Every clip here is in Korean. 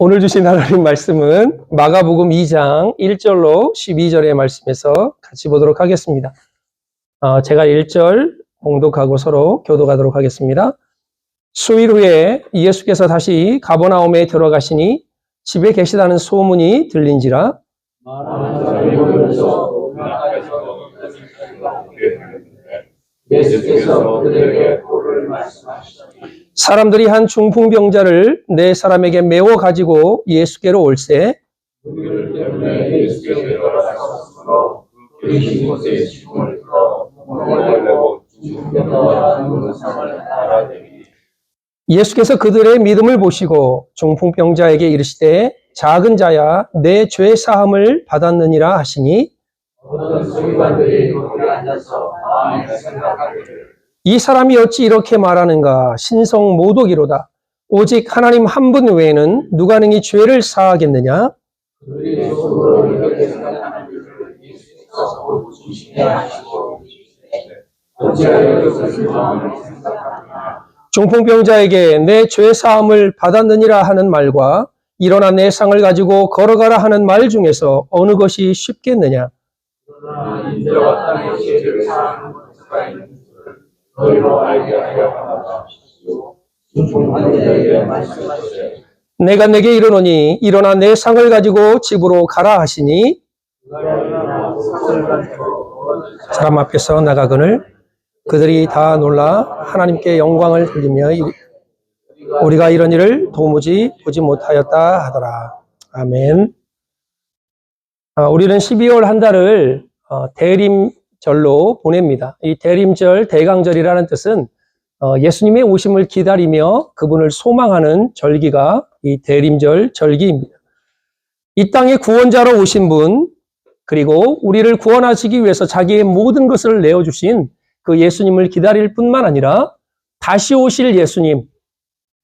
오늘 주신 하나님 말씀은 마가복음 2장 1절로 12절의 말씀에서 같이 보도록 하겠습니다. 제가 1절 봉독하고 서로 교독하도록 하겠습니다. 수일 후에 예수께서 다시 가버나움에 들어가시니 집에 계시다는 소문이 들린지라 예수께서 그들에게 도를 말씀하시더니 사람들이 한 중풍병자를 네 사람에게 메워 가지고 예수께로 올세 그들 때문에 예수께서 돌아가셨으므로 계신 곳에 지붕을 풀어 문을 내고 중풍병자와 누운 사람을 알아내니 예수께서 그들의 믿음을 보시고 중풍병자에게 이르시되 작은 자야 내 죄 사함을 받았느니라 하시니 어떤 서기관들이 거기 앉아서 마음에 생각하기를 이 사람이 어찌 이렇게 말하는가 신성 모독이로다. 오직 하나님 한 분 외에는 누가 능히 죄를 사하겠느냐. 그들이 속으로 이렇게 생각하는 것을 예수께서 조심해 하시고 어찌하여 이것을 마음에 생각하느냐. 중풍병자에게 내 죄 사함을 받았느니라 하는 말과 일어나 내 상을 가지고 걸어가라 하는 말 중에서 어느 것이 쉽겠느냐. 그러나 인자와 땅에 죄를 사하는 것가 있는 너희로 알게 하려 하다. 중풍병자에게 말씀하시되 내가 내게 이르노니 일어나 내 상을 가지고 집으로 가라 하시니 사람 앞에서 나가거늘 그들이 다 놀라 하나님께 영광을 돌리며 우리가 이런 일을 도무지 보지 못하였다 하더라. 아멘. 우리는 12월 한 달을 대림절로 보냅니다. 이 대림절, 대강절이라는 뜻은 예수님의 오심을 기다리며 그분을 소망하는 절기가 이 대림절 절기입니다. 이 땅에 구원자로 오신 분, 그리고 우리를 구원하시기 위해서 자기의 모든 것을 내어주신 그 예수님을 기다릴 뿐만 아니라 다시 오실 예수님,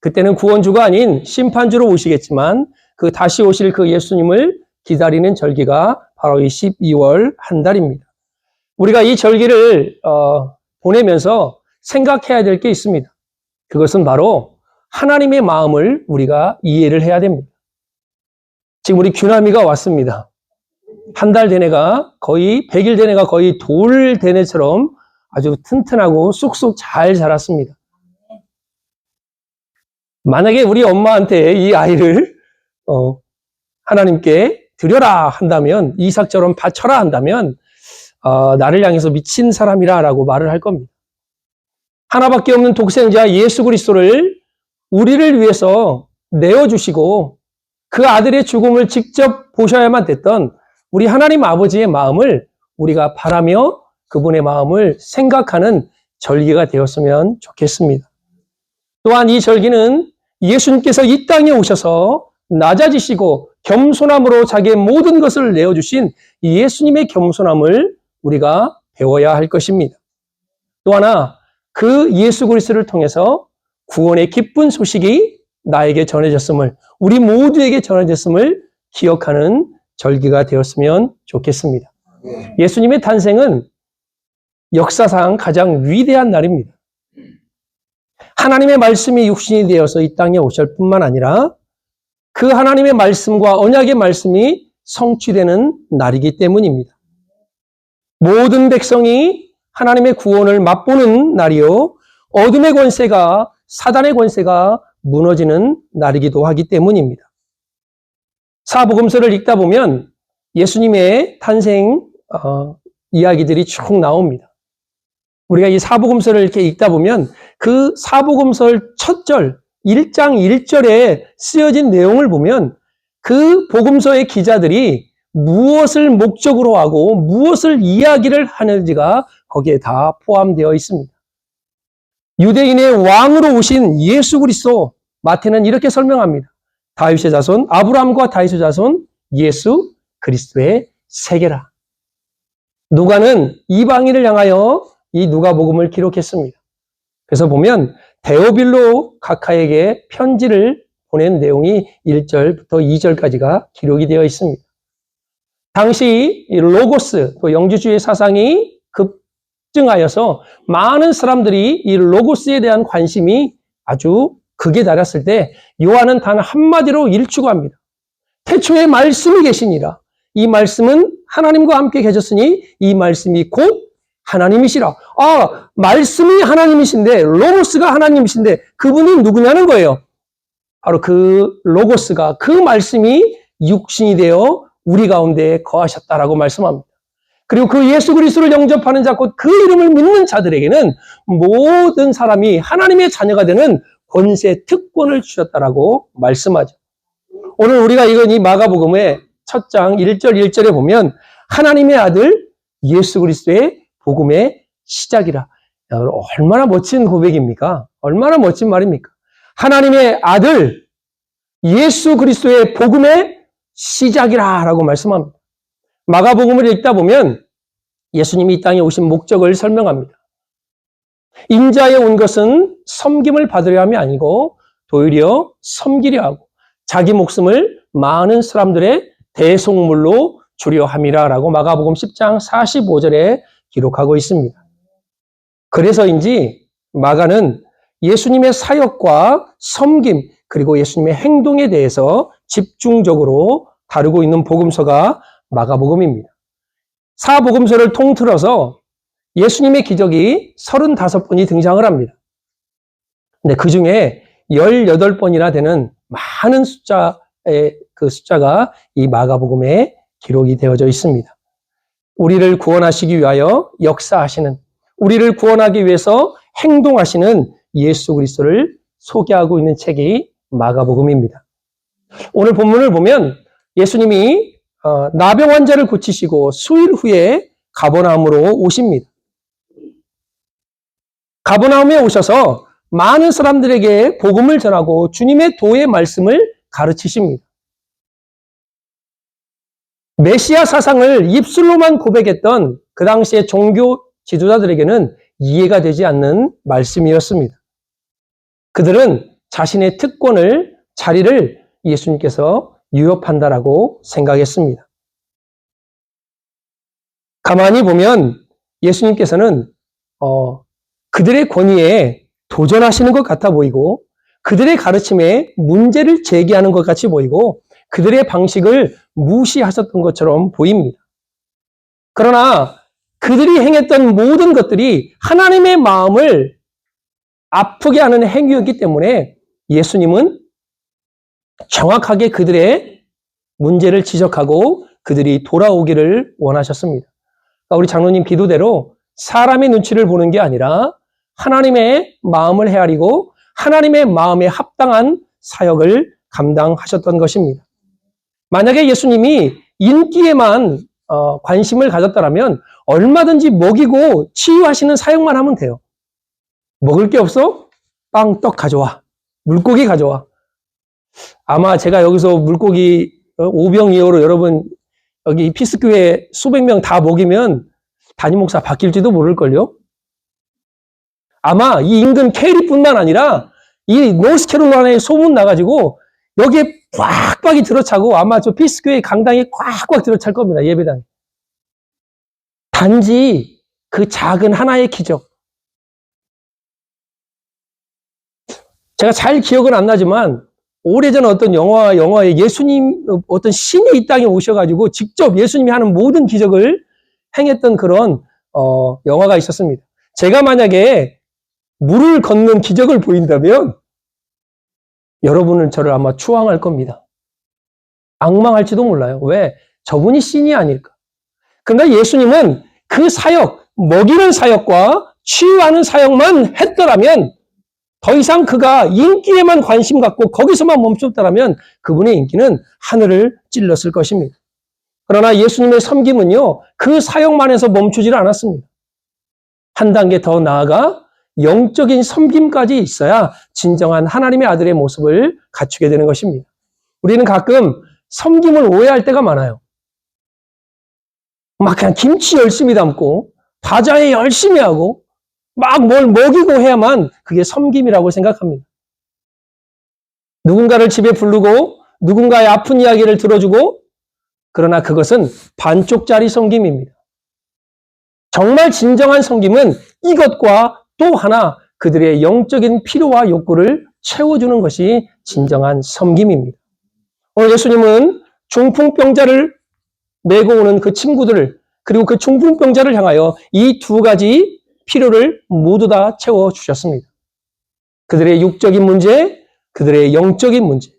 그때는 구원주가 아닌 심판주로 오시겠지만 그 다시 오실 그 예수님을 기다리는 절기가 바로 이 12월 한 달입니다. 우리가 이 절기를 보내면서 생각해야 될 게 있습니다. 그것은 바로 하나님의 마음을 우리가 이해를 해야 됩니다. 지금 우리 규남이가 왔습니다. 한 달 된 애가 거의 100일 된 애가 거의 돌 된 애처럼 아주 튼튼하고 쑥쑥 잘 자랐습니다. 만약에 우리 엄마한테 이 아이를 하나님께 드려라 한다면, 이삭처럼 바쳐라 한다면 나를 향해서 미친 사람이라 라고 말을 할 겁니다. 하나밖에 없는 독생자 예수 그리스도를 우리를 위해서 내어주시고 그 아들의 죽음을 직접 보셔야만 됐던 우리 하나님 아버지의 마음을 우리가 바라며 그분의 마음을 생각하는 절기가 되었으면 좋겠습니다. 또한 이 절기는 예수님께서 이 땅에 오셔서 낮아지시고 겸손함으로 자기의 모든 것을 내어주신 예수님의 겸손함을 우리가 배워야 할 것입니다. 또 하나, 그 예수 그리스도를 통해서 구원의 기쁜 소식이 나에게 전해졌음을, 우리 모두에게 전해졌음을 기억하는 절기가 되었으면 좋겠습니다. 예수님의 탄생은 역사상 가장 위대한 날입니다. 하나님의 말씀이 육신이 되어서 이 땅에 오실 뿐만 아니라 그 하나님의 말씀과 언약의 말씀이 성취되는 날이기 때문입니다. 모든 백성이 하나님의 구원을 맛보는 날이요, 어둠의 권세가, 사단의 권세가 무너지는 날이기도 하기 때문입니다. 사복음서를 읽다 보면 예수님의 탄생 이야기들이 쭉 나옵니다. 우리가 이 사복음서를 이렇게 읽다 보면 그 사복음서 첫 절, 1장 1절에 쓰여진 내용을 보면 그 복음서의 기자들이 무엇을 목적으로 하고 무엇을 이야기를 하는지가 거기에 다 포함되어 있습니다. 유대인의 왕으로 오신 예수 그리스도, 마태는 이렇게 설명합니다. 다윗의 자손, 아브라함과 다윗의 자손 예수 그리스도의 세계라. 누가는 이방인을 향하여 이 누가복음을 기록했습니다. 그래서 보면 데오빌로 각하에게 편지를 보낸 내용이 1절부터 2절까지가 기록이 되어 있습니다. 당시 로고스, 또 영주주의 사상이 급증하여서 많은 사람들이 이 로고스에 대한 관심이 아주 극에 달했을 때 요한은 단 한마디로 일축합니다. 태초에 말씀이 계시니라. 이 말씀은 하나님과 함께 계셨으니 이 말씀이 곧 하나님이시라. 말씀이 하나님이신데, 로고스가 하나님이신데 그분이 누구냐는 거예요. 바로 그 로고스가, 그 말씀이 육신이 되어 우리 가운데 거하셨다라고 말씀합니다. 그리고 그 예수 그리스도를 영접하는 자, 곧 그 이름을 믿는 자들에게는 모든 사람이 하나님의 자녀가 되는 권세, 특권을 주셨다라고 말씀하죠. 오늘 우리가 읽은 이 마가복음의 첫 장 1절 1절에 보면 하나님의 아들 예수 그리스도의 복음의 시작이라. 얼마나 멋진 고백입니까? 얼마나 멋진 말입니까? 하나님의 아들 예수 그리스도의 복음의 시작이라 라고 말씀합니다. 마가복음을 읽다 보면 예수님이 이 땅에 오신 목적을 설명합니다. 인자에 온 것은 섬김을 받으려 함이 아니고 도리어 섬기려 하고 자기 목숨을 많은 사람들의 대속물로 주려 함이라 라고 마가복음 10장 45절에 기록하고 있습니다. 그래서인지 마가는 예수님의 사역과 섬김 그리고 예수님의 행동에 대해서 집중적으로 다루고 있는 복음서가 마가복음입니다. 사복음서를 통틀어서 예수님의 기적이 35번이 등장을 합니다. 근데 그 중에 18번이나 되는 많은 숫자의 그 숫자가 이 마가복음에 기록이 되어져 있습니다. 우리를 구원하시기 위하여 역사하시는, 우리를 구원하기 위해서 행동하시는 예수 그리스도를 소개하고 있는 책이 마가복음입니다. 오늘 본문을 보면 예수님이 나병 환자를 고치시고 수일 후에 가버나움으로 오십니다. 가버나움에 오셔서 많은 사람들에게 복음을 전하고 주님의 도의 말씀을 가르치십니다. 메시아 사상을 입술로만 고백했던 그 당시의 종교 지도자들에게는 이해가 되지 않는 말씀이었습니다. 그들은 자신의 특권을, 자리를 예수님께서 유협한다라고 생각했습니다. 가만히 보면 예수님께서는 그들의 권위에 도전하시는 것 같아 보이고 그들의 가르침에 문제를 제기하는 것 같이 보이고 그들의 방식을 무시하셨던 것처럼 보입니다. 그러나 그들이 행했던 모든 것들이 하나님의 마음을 아프게 하는 행위였기 때문에 예수님은 정확하게 그들의 문제를 지적하고 그들이 돌아오기를 원하셨습니다. 그러니까 우리 장로님 기도대로 사람의 눈치를 보는 게 아니라 하나님의 마음을 헤아리고 하나님의 마음에 합당한 사역을 감당하셨던 것입니다. 만약에 예수님이 인기에만 관심을 가졌다면 얼마든지 먹이고 치유하시는 사역만 하면 돼요. 먹을 게 없어? 빵, 떡 가져와. 물고기 가져와. 아마 제가 여기서 물고기 5병 이하로 여러분 여기 피스교회 수백 명 다 먹이면 담임 목사 바뀔지도 모를걸요. 아마 이 인근 캐리뿐만 아니라 이 노스캐롤라이나에 소문 나가지고 여기에 꽉꽉이 들어차고 아마 저 피스교회 강당에 꽉꽉 들어찰 겁니다. 예배당에. 단지 그 작은 하나의 기적. 제가 잘 기억은 안 나지만 오래전 어떤 영화에 예수님 어떤 신이 이 땅에 오셔가지고 직접 예수님이 하는 모든 기적을 행했던 그런 영화가 있었습니다. 제가 만약에 물을 걷는 기적을 보인다면 여러분은 저를 아마 추앙할 겁니다. 악망할지도 몰라요. 왜? 저분이 신이 아닐까. 그러나 예수님은 그 사역, 먹이는 사역과 치유하는 사역만 했더라면 더 이상 그가 인기에만 관심 갖고 거기서만 멈췄더라면 그분의 인기는 하늘을 찔렀을 것입니다. 그러나 예수님의 섬김은요, 그 사역만 해서 멈추질 않았습니다. 한 단계 더 나아가 영적인 섬김까지 있어야 진정한 하나님의 아들의 모습을 갖추게 되는 것입니다. 우리는 가끔 섬김을 오해할 때가 많아요. 막 그냥 김치 열심히 담고 과자에 열심히 하고 막 뭘 먹이고 해야만 그게 섬김이라고 생각합니다. 누군가를 집에 부르고 누군가의 아픈 이야기를 들어주고 그러나 그것은 반쪽짜리 섬김입니다. 정말 진정한 섬김은 이것과 또 하나 그들의 영적인 필요와 욕구를 채워주는 것이 진정한 섬김입니다. 오늘 예수님은 중풍병자를 메고 오는 그 친구들을 그리고 그 중풍병자를 향하여 이 두 가지 필요를 모두 다 채워주셨습니다. 그들의 육적인 문제, 그들의 영적인 문제.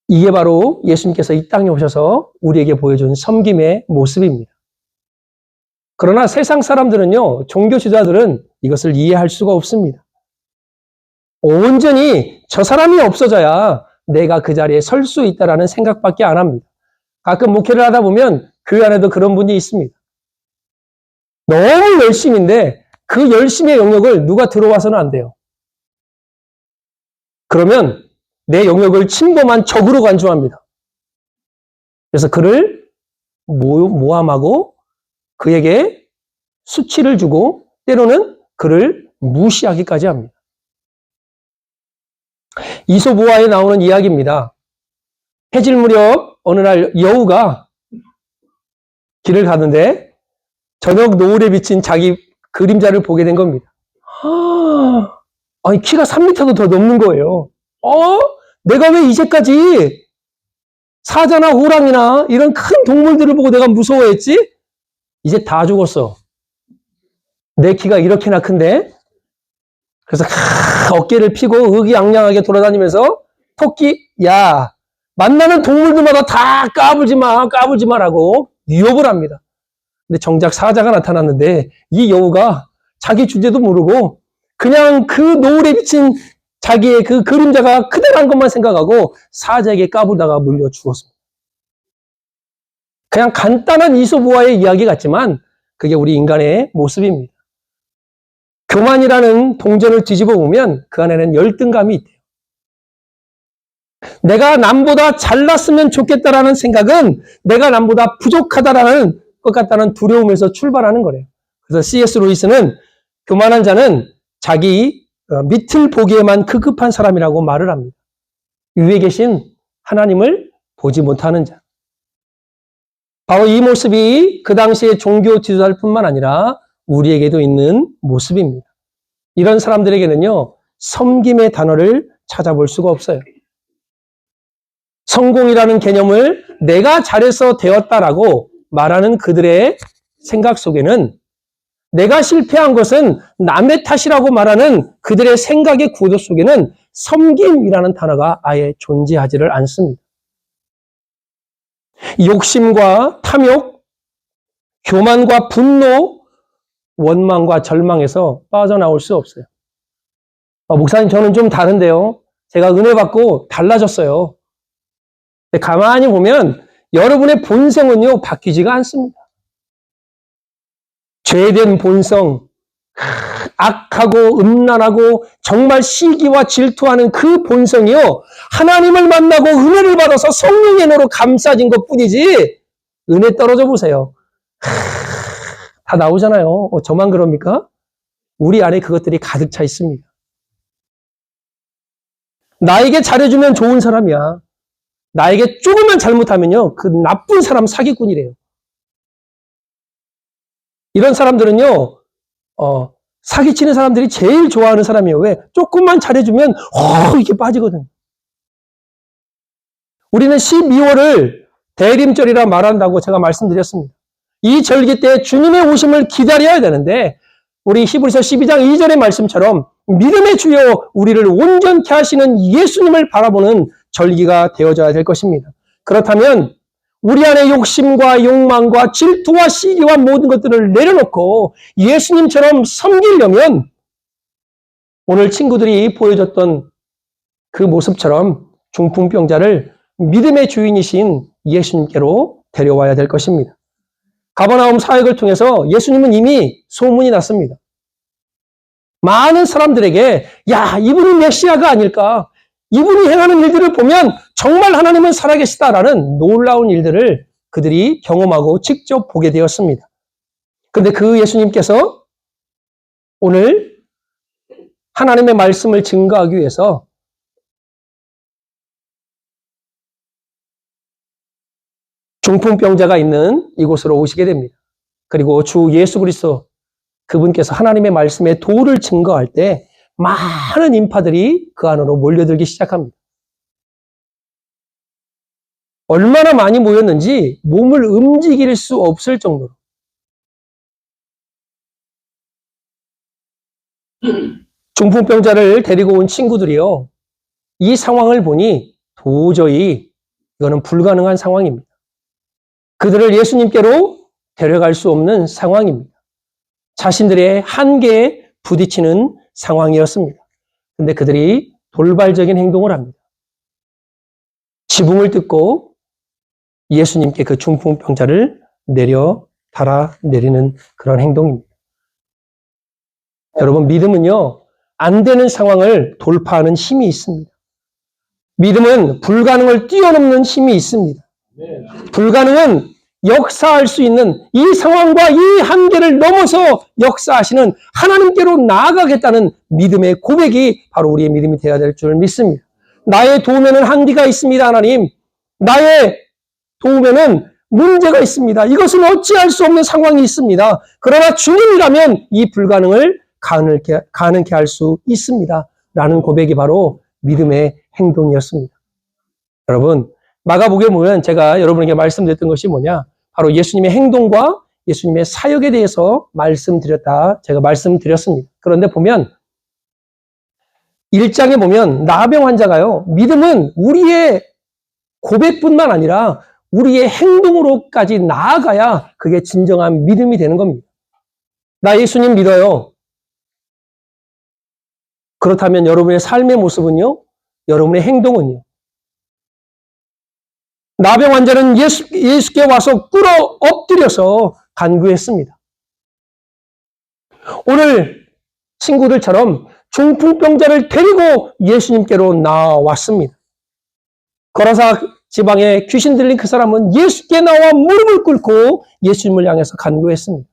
이게 바로 예수님께서 이 땅에 오셔서 우리에게 보여준 섬김의 모습입니다. 그러나 세상 사람들은요, 종교 지도자들은 이것을 이해할 수가 없습니다. 온전히 저 사람이 없어져야 내가 그 자리에 설 수 있다라는 생각밖에 안 합니다. 가끔 목회를 하다 보면 교회 안에도 그런 분이 있습니다. 너무 열심인데 그 열심의 영역을 누가 들어와서는 안 돼요. 그러면 내 영역을 침범한 적으로 간주합니다. 그래서 그를 모함하고 그에게 수치를 주고 때로는 그를 무시하기까지 합니다. 이솝우화에 나오는 이야기입니다. 해질 무렵 어느 날 여우가 길을 가는데 저녁 노을에 비친 자기 그림자를 보게 된 겁니다. 아니 키가 3m도 더 넘는 거예요. 내가 왜 이제까지 사자나 호랑이나 이런 큰 동물들을 보고 내가 무서워했지? 이제 다 죽었어. 내 키가 이렇게나 큰데? 그래서 어깨를 펴고 의기양양하게 돌아다니면서 토끼, 야, 만나는 동물들마다 다 까불지 마라고 유혹을 합니다. 근데 정작 사자가 나타났는데 이 여우가 자기 주제도 모르고 그냥 그 노을에 비친 자기의 그 그림자가 크다란 것만 생각하고 사자에게 까불다가 물려 죽었습니다. 그냥 간단한 이솝우화의 이야기 같지만 그게 우리 인간의 모습입니다. 교만이라는 동전을 뒤집어 보면 그 안에는 열등감이 있대요. 내가 남보다 잘났으면 좋겠다라는 생각은 내가 남보다 부족하다라는 것 같다는 두려움에서 출발하는 거래요. 그래서 C.S. 루이스는 교만한 자는 자기 밑을 보기에만 급급한 사람이라고 말을 합니다. 위에 계신 하나님을 보지 못하는 자. 바로 이 모습이 그 당시의 종교 지도자일 뿐만 아니라 우리에게도 있는 모습입니다. 이런 사람들에게는요, 섬김의 단어를 찾아볼 수가 없어요. 성공이라는 개념을 내가 잘해서 되었다라고 말하는 그들의 생각 속에는 내가 실패한 것은 남의 탓이라고 말하는 그들의 생각의 구도 속에는 섬김이라는 단어가 아예 존재하지를 않습니다. 욕심과 탐욕, 교만과 분노, 원망과 절망에서 빠져나올 수 없어요. 목사님, 저는 좀 다른데요. 제가 은혜 받고 달라졌어요. 근데 가만히 보면 여러분의 본성은요, 바뀌지가 않습니다. 죄된 본성, 악하고 음란하고 정말 시기와 질투하는 그 본성이요, 하나님을 만나고 은혜를 받아서 성령의 은혜로 감싸진 것뿐이지 은혜 떨어져 보세요. 다 나오잖아요. 저만 그럽니까? 우리 안에 그것들이 가득 차 있습니다. 나에게 잘해주면 좋은 사람이야. 나에게 조금만 잘못하면요, 그 나쁜 사람 사기꾼이래요. 이런 사람들은요, 사기치는 사람들이 제일 좋아하는 사람이에요. 왜? 조금만 잘해주면 이렇게 빠지거든. 우리는 12월을 대림절이라 말한다고 제가 말씀드렸습니다. 이 절기 때 주님의 오심을 기다려야 되는데 우리 히브리서 12장 2절의 말씀처럼 믿음의 주여 우리를 온전케 하시는 예수님을 바라보는 절기가 되어져야 될 것입니다. 그렇다면 우리 안에 욕심과 욕망과 질투와 시기와 모든 것들을 내려놓고 예수님처럼 섬기려면 오늘 친구들이 보여줬던 그 모습처럼 중풍병자를 믿음의 주인이신 예수님께로 데려와야 될 것입니다. 가버나움 사역을 통해서 예수님은 이미 소문이 났습니다. 많은 사람들에게 야, 이분이 메시아가 아닐까? 이분이 행하는 일들을 보면 정말 하나님은 살아계시다라는 놀라운 일들을 그들이 경험하고 직접 보게 되었습니다. 그런데 그 예수님께서 오늘 하나님의 말씀을 증거하기 위해서 중풍병자가 있는 이곳으로 오시게 됩니다. 그리고 주 예수 그리스도 그분께서 하나님의 말씀에 도를 증거할 때 많은 인파들이 그 안으로 몰려들기 시작합니다. 얼마나 많이 모였는지 몸을 움직일 수 없을 정도로. 중풍병자를 데리고 온 친구들이요. 이 상황을 보니 도저히 이거는 불가능한 상황입니다. 그들을 예수님께로 데려갈 수 없는 상황입니다. 자신들의 한계에 부딪히는 상황이었습니다. 근데 그들이 돌발적인 행동을 합니다. 지붕을 뜯고 예수님께 그 중풍병자를 달아내리는 그런 행동입니다. 여러분, 믿음은요, 안 되는 상황을 돌파하는 힘이 있습니다. 믿음은 불가능을 뛰어넘는 힘이 있습니다. 불가능은 역사할 수 있는 이 상황과 이 한계를 넘어서 역사하시는 하나님께로 나아가겠다는 믿음의 고백이 바로 우리의 믿음이 되어야 될 줄 믿습니다. 나의 도움에는 한계가 있습니다, 하나님. 나의 도움에는 문제가 있습니다. 이것은 어찌할 수 없는 상황이 있습니다. 그러나 주님이라면 이 불가능을 가능케 할 수 있습니다. 라는 고백이 바로 믿음의 행동이었습니다. 여러분, 마가복음에 보면 제가 여러분에게 말씀드렸던 것이 뭐냐? 바로 예수님의 행동과 예수님의 사역에 대해서 제가 말씀드렸습니다. 그런데 보면 1장에 보면 나병 환자가요. 믿음은 우리의 고백뿐만 아니라 우리의 행동으로까지 나아가야 그게 진정한 믿음이 되는 겁니다. 나 예수님 믿어요. 그렇다면 여러분의 삶의 모습은요? 여러분의 행동은요? 나병 환자는 예수께 와서 꿇어 엎드려서 간구했습니다. 오늘 친구들처럼 중풍병자를 데리고 예수님께로 나왔습니다. 거라사 지방에 귀신 들린 그 사람은 예수께 나와 무릎을 꿇고 예수님을 향해서 간구했습니다.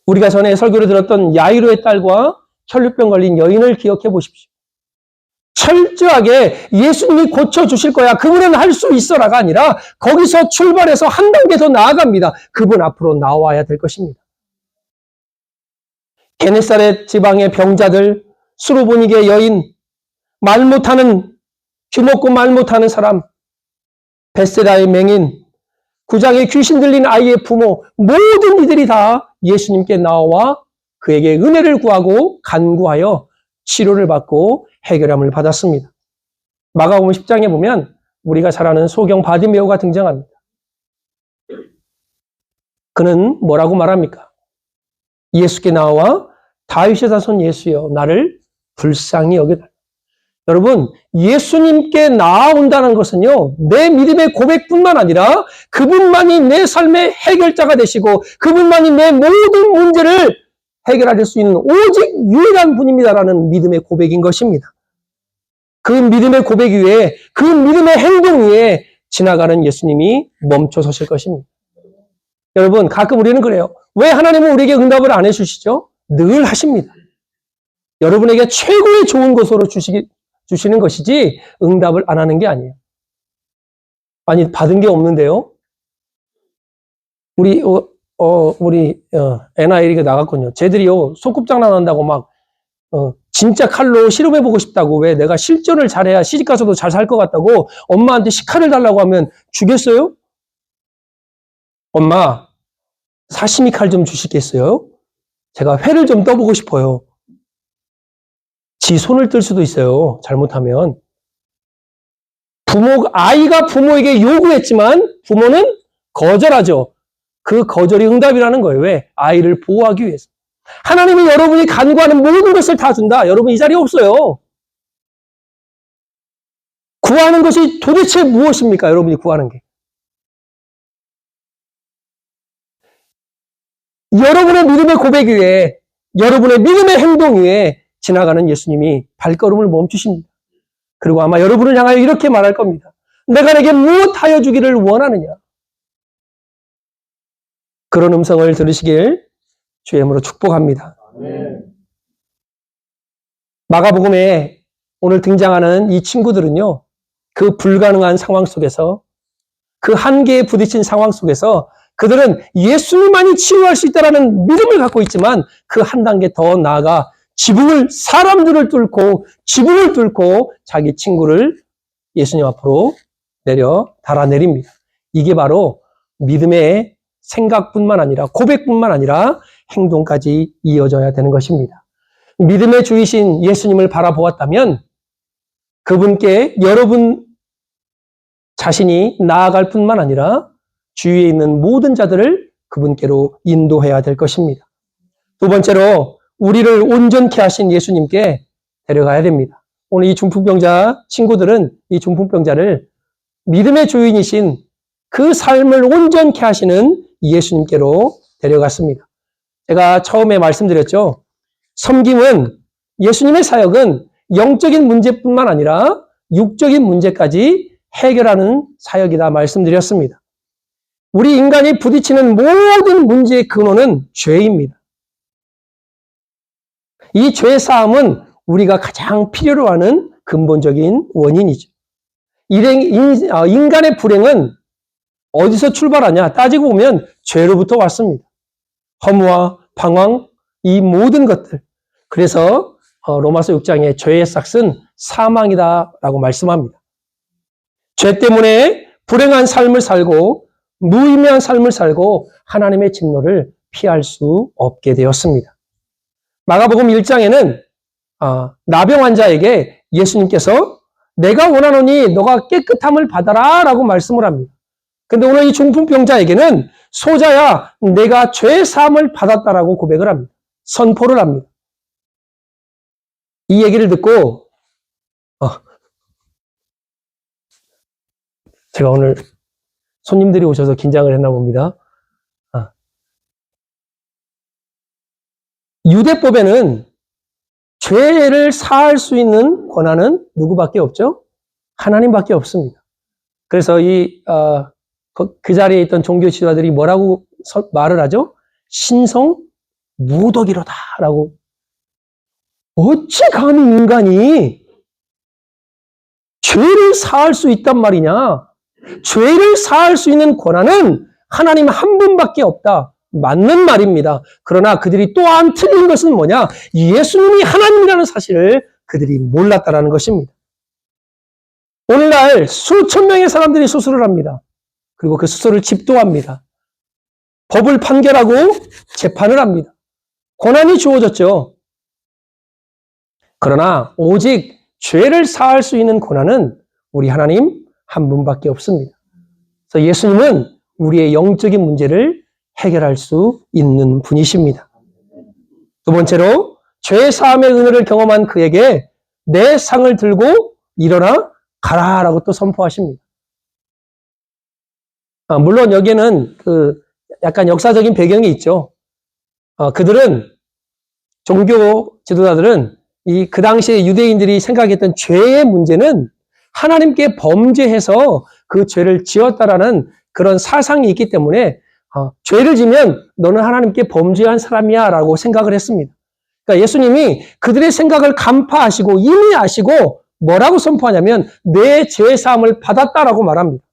우리가 전에 설교를 들었던 야이로의 딸과 혈류병 걸린 여인을 기억해 보십시오. 철저하게 예수님이 고쳐주실 거야. 그분은 할 수 있어라가 아니라 거기서 출발해서 한 단계 더 나아갑니다. 그분 앞으로 나와야 될 것입니다. 게네사렛 지방의 병자들, 수르보니게 여인, 귀먹고 말 못하는 사람, 베세다의 맹인, 구장에 귀신 들린 아이의 부모, 모든 이들이 다 예수님께 나와 그에게 은혜를 구하고 간구하여 치료를 받고 해결함을 받았습니다. 마가복음 10장에 보면 우리가 잘 아는 소경 바디메오가 등장합니다. 그는 뭐라고 말합니까? 예수께 나와 다윗의 자손 예수여 나를 불쌍히 여겨달라. 여러분, 예수님께 나아온다는 것은요, 내 믿음의 고백뿐만 아니라 그분만이 내 삶의 해결자가 되시고 그분만이 내 모든 문제를 해결할 수 있는 오직 유일한 분입니다라는 믿음의 고백인 것입니다. 그 믿음의 고백 위에, 그 믿음의 행동 위에 지나가는 예수님이 멈춰 서실 것입니다. 여러분, 가끔 우리는 그래요. 왜 하나님은 우리에게 응답을 안 해주시죠? 늘 하십니다. 여러분에게 최고의 좋은 것으로 주시는 것이지 응답을 안 하는 게 아니에요. 아니, 받은 게 없는데요. 우리 NIL이 나갔군요. 쟤들이요, 소꿉장난 한다고 막, 진짜 칼로 실험해보고 싶다고, 왜 내가 실전을 잘해야 시집가서도 잘 살 것 같다고 엄마한테 식칼을 달라고 하면 주겠어요? 엄마, 사시미 칼 좀 주시겠어요? 제가 회를 좀 떠보고 싶어요. 지 손을 뜰 수도 있어요. 잘못하면. 아이가 부모에게 요구했지만 부모는 거절하죠. 그 거절이 응답이라는 거예요. 왜? 아이를 보호하기 위해서. 하나님이 여러분이 간구하는 모든 것을 다 준다. 여러분 이 자리에 없어요. 구하는 것이 도대체 무엇입니까? 여러분이 구하는 게. 여러분의 믿음의 고백 위에, 여러분의 믿음의 행동 위에 지나가는 예수님이 발걸음을 멈추십니다. 그리고 아마 여러분을 향하여 이렇게 말할 겁니다. 내가 내게 무엇하여 주기를 원하느냐? 그런 음성을 들으시길 주의 이름으로 축복합니다. 마가복음에 오늘 등장하는 이 친구들은요, 그 불가능한 상황 속에서, 그 한계에 부딪힌 상황 속에서 그들은 예수님만이 치유할 수 있다는 믿음을 갖고 있지만 그 한 단계 더 나아가 사람들을 뚫고 지붕을 뚫고 자기 친구를 예수님 앞으로 달아내립니다. 이게 바로 믿음의 생각뿐만 아니라 고백뿐만 아니라 행동까지 이어져야 되는 것입니다. 믿음의 주이신 예수님을 바라보았다면 그분께 여러분 자신이 나아갈 뿐만 아니라 주위에 있는 모든 자들을 그분께로 인도해야 될 것입니다. 두 번째로 우리를 온전케 하신 예수님께 데려가야 됩니다. 오늘 이 중풍병자 친구들은 이 중풍병자를 믿음의 주인이신 그 삶을 온전케 하시는 예수님께로 데려갔습니다. 제가 처음에 말씀드렸죠. 섬김은 예수님의 사역은 영적인 문제뿐만 아니라 육적인 문제까지 해결하는 사역이다 말씀드렸습니다. 우리 인간이 부딪히는 모든 문제의 근원은 죄입니다. 이 죄사함은 우리가 가장 필요로 하는 근본적인 원인이죠. 인간의 불행은 어디서 출발하냐 따지고 보면 죄로부터 왔습니다. 허무와 방황, 이 모든 것들. 그래서 로마서 6장에 죄의 삭은 사망이다라고 말씀합니다. 죄 때문에 불행한 삶을 살고 무의미한 삶을 살고 하나님의 진노를 피할 수 없게 되었습니다. 마가복음 1장에는 나병 환자에게 예수님께서 내가 원하노니 너가 깨끗함을 받아라 라고 말씀을 합니다. 근데 오늘 이 중풍병자에게는 소자야 내가 죄 사함을 받았다라고 고백을 합니다. 선포를 합니다. 이 얘기를 듣고 제가 오늘 손님들이 오셔서 긴장을 했나 봅니다. 유대법에는 죄를 사할 수 있는 권한은 누구밖에 없죠? 하나님밖에 없습니다. 그래서 그 자리에 있던 종교 지도자들이 뭐라고 말을 하죠? 신성모독이로다 라고. 어찌 감히 인간이 죄를 사할 수 있단 말이냐? 죄를 사할 수 있는 권한은 하나님 한 분밖에 없다. 맞는 말입니다. 그러나 그들이 또한 틀린 것은 뭐냐? 예수님이 하나님이라는 사실을 그들이 몰랐다라는 것입니다. 오늘날 수천 명의 사람들이 수술을 합니다. 그리고 그 수술을 집도합니다. 법을 판결하고 재판을 합니다. 권한이 주어졌죠. 그러나 오직 죄를 사할 수 있는 권한은 우리 하나님 한 분밖에 없습니다. 그래서 예수님은 우리의 영적인 문제를 해결할 수 있는 분이십니다. 두 번째로 죄 사함의 은혜를 경험한 그에게 내 상을 들고 일어나 가라라고 또 선포하십니다. 물론 여기에는 약간 역사적인 배경이 있죠. 그들은 종교 지도자들은 그 당시에 유대인들이 생각했던 죄의 문제는 하나님께 범죄해서 그 죄를 지었다라는 그런 사상이 있기 때문에 죄를 지면 너는 하나님께 범죄한 사람이야 라고 생각을 했습니다. 그러니까 예수님이 그들의 생각을 간파하시고 이미 아시고 뭐라고 선포하냐면 내 죄사함을 받았다라고 말합니다.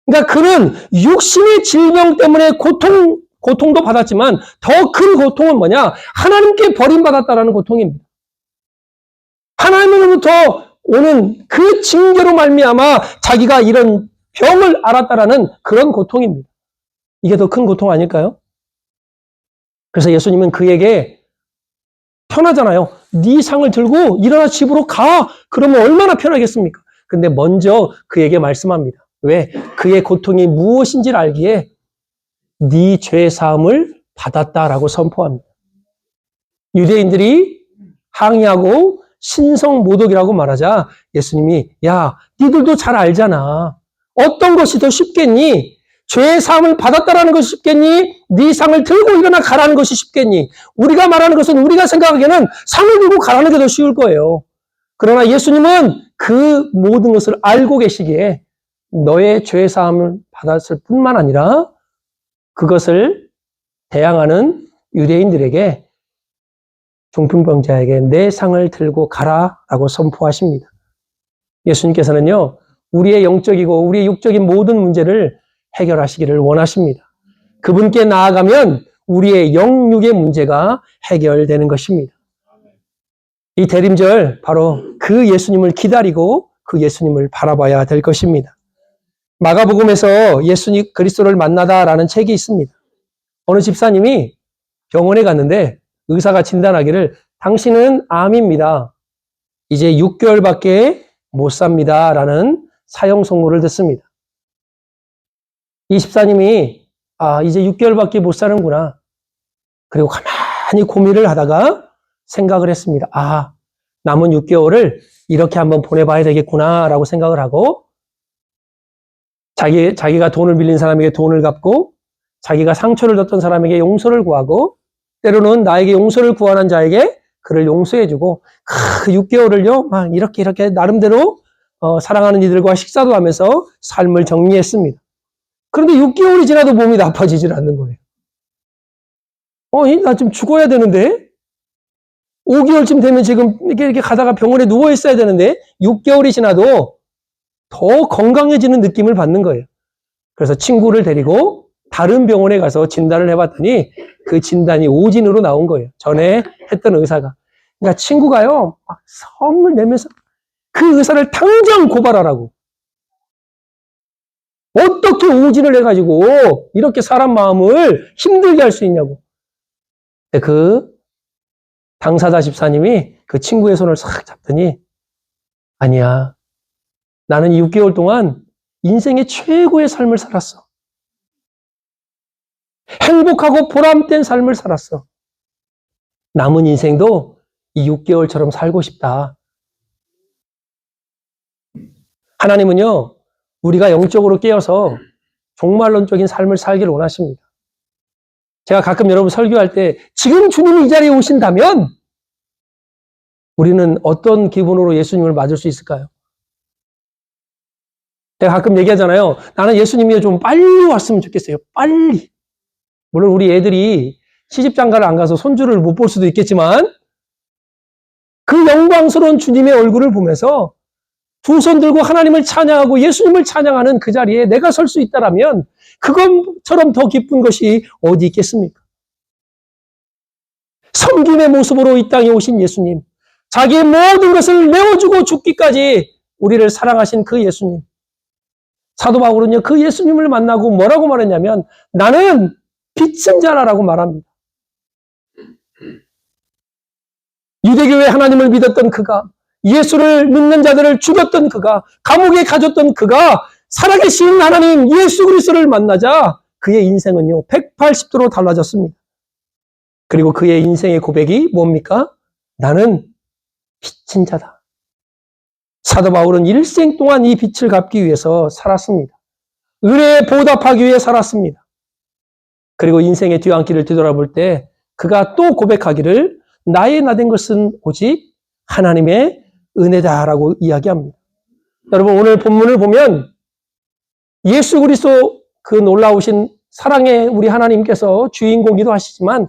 그러니까 그는 육신의 질병 때문에 고통도 받았지만 더 큰 고통은 뭐냐? 하나님께 버림받았다라는 고통입니다. 하나님으로부터 오는 그 징계로 말미암아 자기가 이런 병을 앓았다라는 그런 고통입니다. 이게 더 큰 고통 아닐까요? 그래서 예수님은 그에게 편하잖아요. 네 상을 들고 일어나 집으로 가. 그러면 얼마나 편하겠습니까? 근데 먼저 그에게 말씀합니다. 왜? 그의 고통이 무엇인지를 알기에 네 죄 사함을 받았다라고 선포합니다. 유대인들이 항의하고 신성모독이라고 말하자 예수님이 야, 니들도 잘 알잖아. 어떤 것이 더 쉽겠니? 죄의 사함을 받았다라는 것이 쉽겠니? 네 상을 들고 일어나 가라는 것이 쉽겠니? 우리가 말하는 것은 우리가 생각하기에는 상을 들고 가라는 게 더 쉬울 거예요. 그러나 예수님은 그 모든 것을 알고 계시기에 너의 죄의 사함을 받았을 뿐만 아니라 그것을 대항하는 유대인들에게 중풍병자에게 내 상을 들고 가라라고 선포하십니다. 예수님께서는요, 우리의 영적이고 우리의 육적인 모든 문제를 해결하시기를 원하십니다. 그분께 나아가면 우리의 영육의 문제가 해결되는 것입니다. 이 대림절 바로 그 예수님을 기다리고 그 예수님을 바라봐야 될 것입니다. 마가복음에서 예수님 그리스도를 만나다라는 책이 있습니다. 어느 집사님이 병원에 갔는데 의사가 진단하기를 당신은 암입니다. 이제 6개월밖에 못 삽니다. 라는 사형 선고를 듣습니다. 이 집사님이 이제 6개월밖에 못 사는구나. 그리고 가만히 고민을 하다가 생각을 했습니다. 남은 6개월을 이렇게 한번 보내봐야 되겠구나 라고 생각을 하고 자기가 돈을 빌린 사람에게 돈을 갚고 자기가 상처를 줬던 사람에게 용서를 구하고 때로는 나에게 용서를 구하는 자에게 그를 용서해주고 그 6개월을요 막 이렇게 나름대로 사랑하는 이들과 식사도 하면서 삶을 정리했습니다. 그런데 6개월이 지나도 몸이 나빠지질 않는 거예요. 나 좀 죽어야 되는데 5개월쯤 되면 지금 이렇게 가다가 병원에 누워 있어야 되는데 6개월이 지나도 더 건강해지는 느낌을 받는 거예요. 그래서 친구를 데리고 다른 병원에 가서 진단을 해봤더니 그 진단이 오진으로 나온 거예요. 전에 했던 의사가. 그러니까 친구가요, 막 성을 내면서 그 의사를 당장 고발하라고. 어떻게 오진을 해가지고 이렇게 사람 마음을 힘들게 할 수 있냐고. 그 당사자 집사님이 그 친구의 손을 싹 잡더니 아니야. 나는 이 6개월 동안 인생의 최고의 삶을 살았어. 행복하고 보람된 삶을 살았어. 남은 인생도 이 6개월처럼 살고 싶다. 하나님은요, 우리가 영적으로 깨어서 종말론적인 삶을 살기를 원하십니다. 제가 가끔 여러분 설교할 때 지금 주님이 이 자리에 오신다면 우리는 어떤 기분으로 예수님을 맞을 수 있을까요? 제가 가끔 얘기하잖아요. 나는 예수님이 좀 빨리 왔으면 좋겠어요. 빨리. 물론 우리 애들이 시집장가를 안 가서 손주를 못 볼 수도 있겠지만 그 영광스러운 주님의 얼굴을 보면서 두 손 들고 하나님을 찬양하고 예수님을 찬양하는 그 자리에 내가 설 수 있다라면 그것처럼 더 기쁜 것이 어디 있겠습니까? 섬김의 모습으로 이 땅에 오신 예수님, 자기의 모든 것을 내어주고 죽기까지 우리를 사랑하신 그 예수님. 사도 바울은요, 그 예수님을 만나고 뭐라고 말했냐면 나는 빛은 자라라고 말합니다. 유대교회 하나님을 믿었던 그가, 예수를 믿는 자들을 죽였던 그가, 감옥에 가졌던 그가 살아계신 하나님 예수 그리스도를 만나자 그의 인생은요 180도로 달라졌습니다. 그리고 그의 인생의 고백이 뭡니까? 나는 빛인 자다. 사도 바울은 일생 동안 이 빛을 갚기 위해서 살았습니다. 은혜에 보답하기 위해 살았습니다. 그리고 인생의 뒤안길을 뒤돌아볼 때 그가 또 고백하기를 나의 나된 것은 오직 하나님의 은혜다라고 이야기합니다. 여러분 오늘 본문을 보면 예수 그리스도 그 놀라우신 사랑의 우리 하나님께서 주인공이기도 하시지만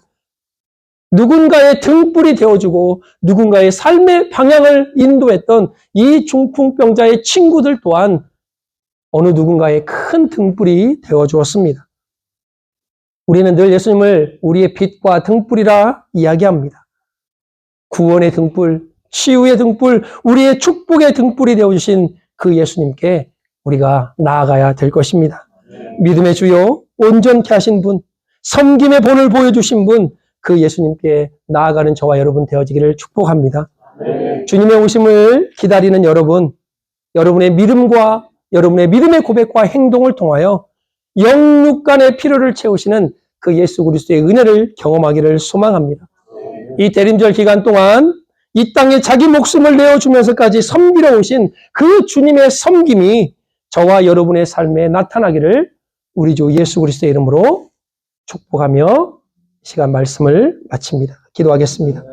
누군가의 등불이 되어주고 누군가의 삶의 방향을 인도했던 이 중풍병자의 친구들 또한 어느 누군가의 큰 등불이 되어주었습니다. 우리는 늘 예수님을 우리의 빛과 등불이라 이야기합니다. 구원의 등불, 치유의 등불, 우리의 축복의 등불이 되어주신 그 예수님께 우리가 나아가야 될 것입니다. 믿음의 주요, 온전케 하신 분, 섬김의 본을 보여주신 분, 그 예수님께 나아가는 저와 여러분 되어지기를 축복합니다. 주님의 오심을 기다리는 여러분, 여러분의 믿음과 여러분의 믿음의 고백과 행동을 통하여 영육간의 필요를 채우시는 그 예수 그리스도의 은혜를 경험하기를 소망합니다. 이 대림절 기간 동안 이 땅에 자기 목숨을 내어주면서까지 섬기러 오신 그 주님의 섬김이 저와 여러분의 삶에 나타나기를 우리 주 예수 그리스도의 이름으로 축복하며 시간 말씀을 마칩니다. 기도하겠습니다.